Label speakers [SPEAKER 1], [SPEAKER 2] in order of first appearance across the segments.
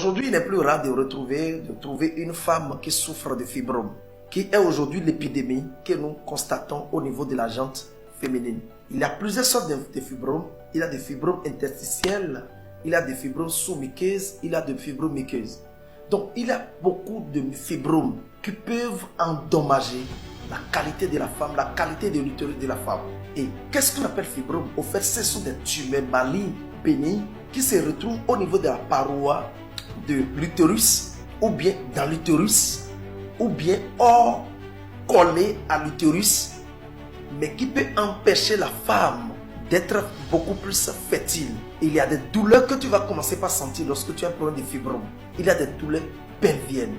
[SPEAKER 1] Aujourd'hui, il n'est plus rare de trouver une femme qui souffre de fibrome, qui est aujourd'hui l'épidémie que nous constatons au niveau de la jante féminine. Il y a plusieurs sortes de fibromes. Il y a des fibromes interstitiels, il y a des fibromes sous-muqueuses, il y a des fibromes muqueuses. Donc, il y a beaucoup de fibromes qui peuvent endommager la qualité de la femme, la qualité de l'utérus de la femme. Et qu'est-ce qu'on appelle fibrome? Au fait, ce sont des tumeurs malignes, bénignes, qui se retrouvent au niveau de la paroi de l'utérus, ou bien dans l'utérus, ou bien hors, collé à l'utérus, mais qui peut empêcher la femme d'être beaucoup plus fertile. Il y a des douleurs que tu vas commencer par sentir lorsque tu as un problème de fibrome. Il y a des douleurs pelviennes.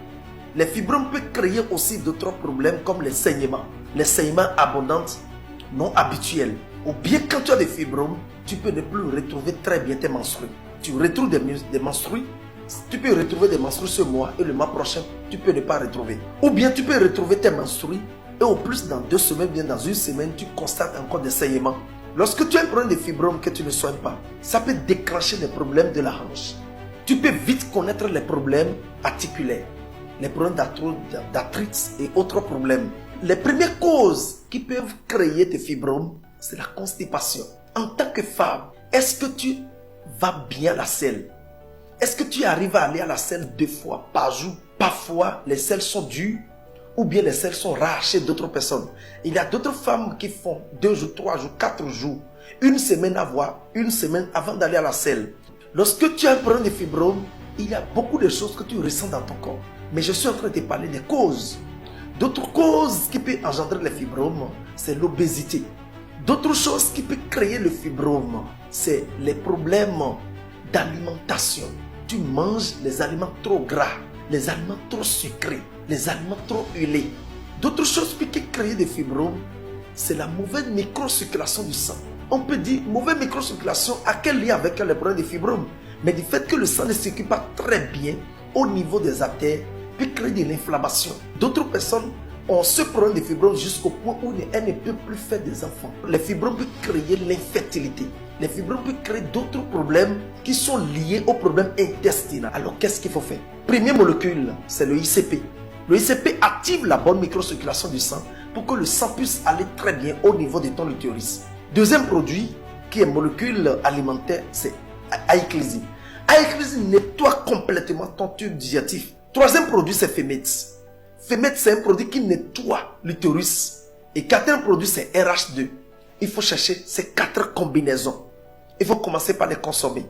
[SPEAKER 1] Les fibromes peuvent créer aussi d'autres problèmes comme les saignements abondants, non habituels. Ou bien quand tu as des fibromes, tu peux ne plus retrouver très bien tes menstrues. Tu retrouves des menstrues, tu peux retrouver des menstrues ce mois et le mois prochain, tu peux ne pas retrouver. Ou bien tu peux retrouver tes menstrues et au plus dans 2 semaines, bien dans 1 semaine, tu constates encore des saignements. Lorsque tu as un problème de fibrome que tu ne soignes pas, ça peut déclencher des problèmes de la hanche. Tu peux vite connaître les problèmes articulaires, les problèmes d'arthrite et autres problèmes. Les premières causes qui peuvent créer des fibromes, c'est la constipation. En tant que femme, est-ce que tu vas bien à la selle? Est-ce que tu arrives à aller à la selle 2 fois par jour? Parfois, les selles sont dures ou bien les selles sont rares chez d'autres personnes. Il y a d'autres femmes qui font 2 jours, 3 jours, 4 jours, 1 semaine une semaine avant d'aller à la selle. Lorsque tu as un problème de fibrome, il y a beaucoup de choses que tu ressens dans ton corps. Mais je suis en train de te parler des causes. D'autres causes qui peuvent engendrer les fibromes, c'est l'obésité. D'autres choses qui peuvent créer le fibrome, c'est les problèmes d'alimentation. Tu manges les aliments trop gras, les aliments trop sucrés, les aliments trop huilés. D'autres choses qui peuvent créer des fibromes, c'est la mauvaise microcirculation du sang. On peut dire mauvaise microcirculation a quel lien avec le problème des fibromes? Mais du fait que le sang ne circule pas très bien au niveau des artères, peut créer de l'inflammation. D'autres personnes ont ce problème de fibromes jusqu'au point où elles ne peuvent plus faire des enfants. Les fibromes peuvent créer l'infertilité. Les fibromes peuvent créer d'autres problèmes qui sont liés aux problèmes intestinaux. Alors qu'est-ce qu'il faut faire? Première molécule, c'est le ICP. Le ICP active la bonne microcirculation du sang pour que le sang puisse aller très bien au niveau de ton utérus. Deuxième produit qui est molécule alimentaire, c'est Aiclizine. Aiclizine nettoie complètement ton tube digestif. Troisième produit, c'est Femex. Femex, c'est un produit qui nettoie l'utérus. Et quatrième produit, c'est RH2. Il faut chercher ces 4 combinaisons. Il faut commencer par les consommer.